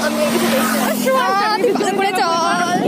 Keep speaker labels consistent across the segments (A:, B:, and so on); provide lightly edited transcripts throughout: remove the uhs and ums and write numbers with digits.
A: আমি কিছু দেখতে করে চল।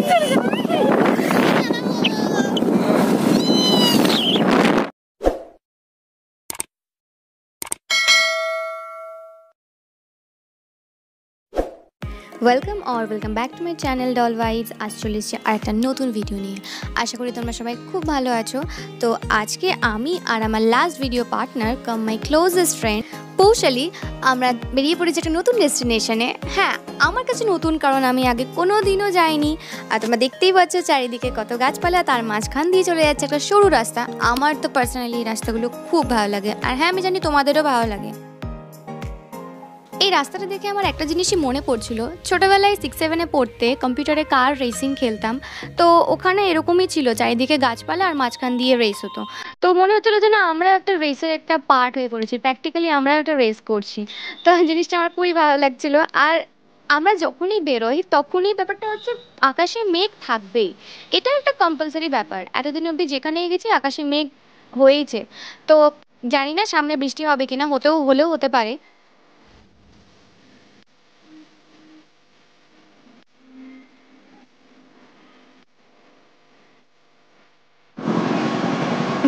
A: Welcome back to my channel doll vibes. আজ চলে এসেছি আর একটা নতুন ভিডিও নিয়ে। আশা করি তোমরা সবাই খুব ভালো আছো। তো আজকে আমি আর আমার last video partner cum my closest friend Poushali আমরা বেরিয়ে পড়েছি একটা নতুন ডেস্টিনেশনে। হ্যাঁ, আমার কাছে নতুন, কারণ আমি আগে কোনো দিনও যাইনি। আর তোমরা দেখতেই পাচ্ছ চারিদিকে কত গাছপালা, তার মাঝখান দিয়ে চলে যাচ্ছে একটা সরু রাস্তা। আমার তো পার্সোনালি এই রাস্তাগুলো খুব ভালো লাগে, আর হ্যাঁ আমি জানি তোমাদেরও ভালো লাগে। এই রাস্তাটা দেখে আমার একটা জিনিসই মনে পড়ছিল, ছোটোবেলায় 6-7-এ পড়তে কম্পিউটারে কার রেসিং খেলতাম। তো ওখানে এরকমই ছিল, চারিদিকে গাছপালা আর মাঝখান দিয়ে রেস হতো। তো মনে হচ্ছিলো যে না, আমরা একটা রেসের একটা পার্ট হয়ে পড়েছি, প্র্যাকটিক্যালি আমরা একটা রেস করছি। তো জিনিসটা আমার খুবই ভালো লাগছিলো। আর আমরা যখনই বেরোই তখনই ব্যাপারটা হচ্ছে আকাশে মেঘ থাকবেই, এটা একটা কম্পালসারি ব্যাপার। এতদিন অবধি যেখানেই গেছি আকাশে মেঘ হয়েইছে। তো জানি না সামনে বৃষ্টি হবে কিনা, হলেও হতে পারে।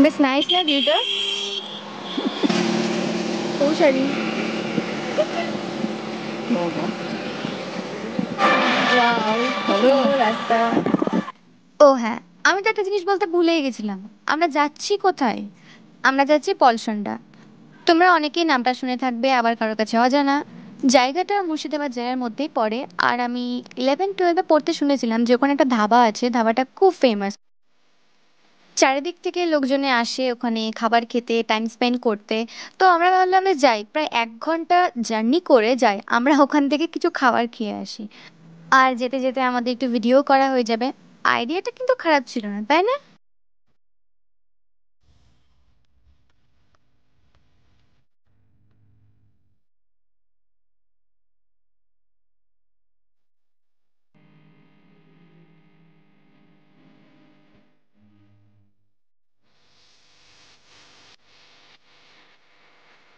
A: বেশ নাইস না ভিউটা? পৌশালী রাস্তা। ও হ্যাঁ, আমি তো একটা জিনিস বলতে ভুলেই গেছিলাম। আমরা যাচ্ছি কোথায়? আমরা যাচ্ছি পলসন্ডা। তোমরা অনেকেই নামটা শুনে থাকবে, আবার কারোর কাছে অজানা। জায়গাটা মুর্শিদাবাদ জেলার মধ্যেই পড়ে। আর আমি 11-12-এ পড়তে শুনেছিলাম যে ওখানে একটা ধাবা আছে, ধাবাটা খুব ফেমাস। চারিদিক থেকে লোকজনে আসে ওখানে খাবার খেতে, টাইম স্পেন্ড করতে। তো আমরা ভাবলাম যে যাই, প্রায় 1 ঘন্টা জার্নি করে যাই, আমরা ওখান থেকে কিছু খাবার খেয়ে আসি। আর যেতে যেতে আমাদের একটু ভিডিও করা হয়ে যাবে। আইডিয়াটা কিন্তু খারাপ ছিল না, তাই না?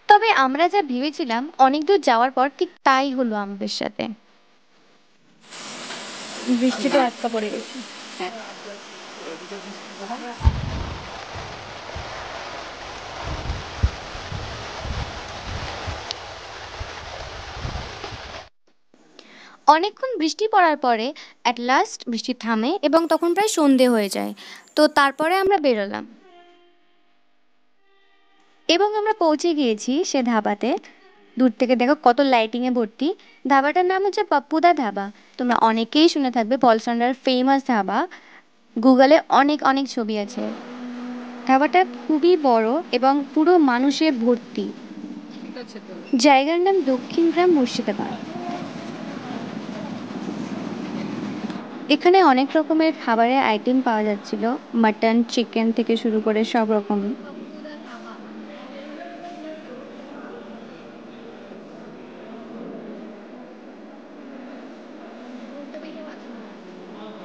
A: তবে আমরা যা ভেবেছিলাম অনেক দূর যাওয়ার পর ঠিক তাই হলো আমাদের সাথে। বৃষ্টিতে আটকা পড়ে গেছি। অনেকক্ষণ বৃষ্টি পড়ার পরে অ্যাট লাস্ট বৃষ্টি থামে এবং তখন প্রায় সন্ধে হয়ে যায়। তো তারপরে আমরা বেরোলাম এবং আমরা পৌঁছে গিয়েছি সে ধাবাতে। দূর থেকে দেখো কত লাইটিংয়ে ভর্তি। ধাবাটার নাম হচ্ছে পাপ্পুদা ধাবা। তোমরা অনেকেই শুনে থাকবে, পলসন্ডার ফেমাস ধাবা। গুগলে অনেক অনেক ছবি আছে। ধাবাটা খুবই বড় এবং পুরো মানুষে ভর্তি। জায়গার নাম দক্ষিণগ্রাম, মুর্শিদাবাদ। এখানে অনেক রকমের খাবারের আইটেম পাওয়া যাচ্ছিল, মাটন, চিকেন থেকে শুরু করে সব রকম।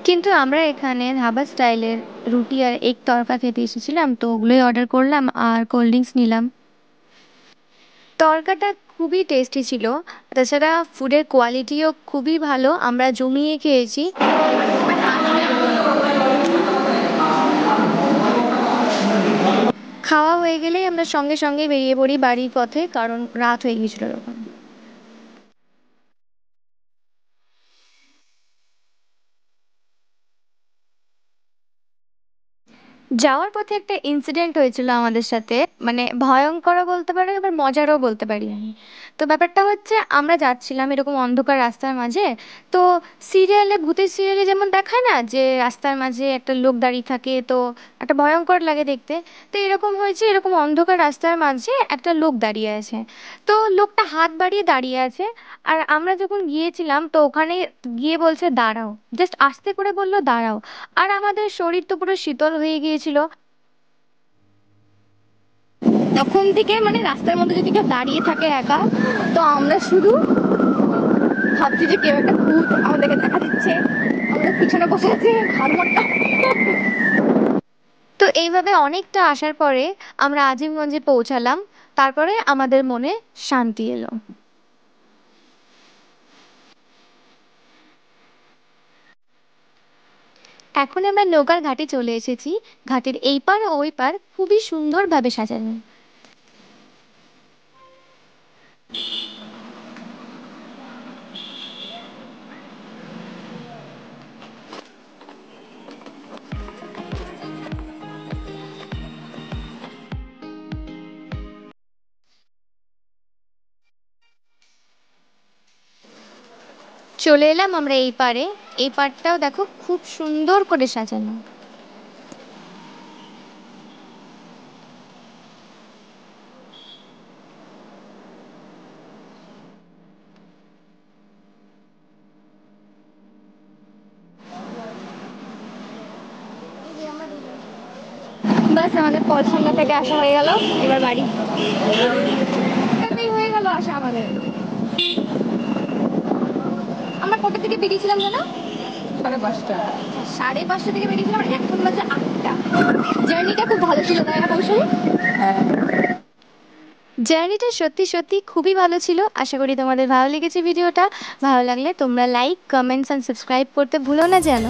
A: কিন্তু আমরা এখানে ধাবা স্টাইলের রুটি আর এগ তড়কা খেতে এসেছিলাম, তো ওগুলোই অর্ডার করলাম আর কোল্ড ড্রিঙ্কস নিলাম। তড়কাটা খুবই টেস্টি ছিল। তাছাড়া ফুডের কোয়ালিটিও খুবই ভালো, আমরা জমিয়ে খেয়েছি। খাওয়া হয়ে গেলেই আমরা সঙ্গে সঙ্গে বেরিয়ে পড়ি বাড়ির পথে, কারণ রাত হয়ে গিয়েছিল তখন। যাওয়ার পথে একটা ইনসিডেন্ট হয়েছিল আমাদের সাথে, মানে ভয়ঙ্করও বলতে পারি আবার মজারও বলতে পারি আমি। তো ব্যাপারটা হচ্ছে আমরা যাচ্ছিলাম এরকম অন্ধকার রাস্তার মাঝে। তো সিরিয়ালে, ভূতের সিরিয়ালে যেমন দেখায় না যে রাস্তার মাঝে একটা লোক দাঁড়িয়ে থাকে, তো একটা ভয়ঙ্কর লাগে দেখতে। তো এরকম হয়েছে, এরকম অন্ধকার রাস্তার মাঝে একটা লোক দাঁড়িয়ে আছে। তো লোকটা হাত বাড়িয়ে দাঁড়িয়ে আছে। আর আমরা যখন গিয়েছিলাম তো ওখানে গিয়ে বলছে দাঁড়াও, জাস্ট আস্তে করে বললো দাঁড়াও। আর আমাদের শরীর তো পুরো শীতল হয়ে গিয়েছিল। তখন থেকে মানে রাস্তার মধ্যে যদি কেউ দাঁড়িয়ে থাকে একা, তো আমরা শুধু ভাবছি যে কেউ একটা ভূত আমাদেরকে দেখা দিচ্ছে, আমাদের পিছনে বসে আছে ঘাড়। তো এইভাবে অনেকটা আসার পরে আমরা আজিমগঞ্জে পৌঁছালাম। তারপরে আমাদের মনে শান্তি এলো। এখন আমরা নৌকার ঘাটে চলে এসেছি। ঘাটের এই পার ও ওই পার খুবই সুন্দরভাবে সাজানো। চলে এলাম আমরা এই পারে। এই পারটাও দেখো খুব সুন্দর করে সাজানো। বাস আমাদের পছন্দ থেকে আসা হয়ে গেল, এবার বাড়ি। এটাতেই হয়ে গেল আসা আমাদের। আমরা কটা থেকে বেরিয়েছিলাম যেন? 5:30। 5:30 থেকে বেরিয়েছিলাম, এখন বাজে 8টা। জার্নিটা খুব ভালো ছিল তাই না কৌশলী? হ্যাঁ, জার্নিটা সত্যি সত্যি খুবই ভালো ছিল। আশা করি তোমাদের ভালো লেগেছে ভিডিওটা। ভালো লাগলে তোমরা লাইক, কমেন্টস অ্যান্ড সাবস্ক্রাইব করতে ভুলো না যেন।